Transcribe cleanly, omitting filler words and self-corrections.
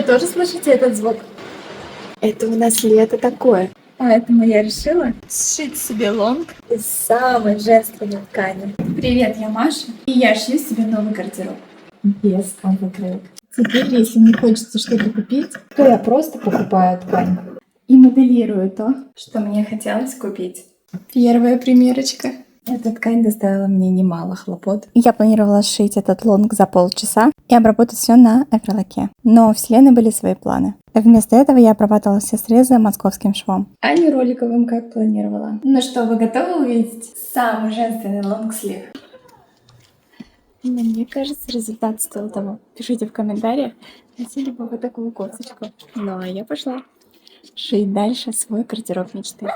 тоже слышите этот звук? Это у нас лето такое. Поэтому я решила сшить себе лонг из самой женственной ткани. Привет, я Маша, и я шью себе новый гардероб. Без конфокрылок. Теперь, если мне хочется что-то купить, то я просто покупаю ткань и моделирую то, что мне хотелось купить. Первая примерочка. Эта ткань доставила мне немало хлопот. Я планировала сшить этот лонг за полчаса и обработать все на эвролаке. Но у Вселенной были свои планы. Вместо этого я обрабатывала все срезы московским швом, а не роликовым, как планировала. Ну что, вы готовы увидеть самый женственный лонгслив? Мне кажется, результат стоил того. Пишите в комментариях, носили бы вы такую кофточку. Ну а я пошла шить дальше свой гардероб мечты.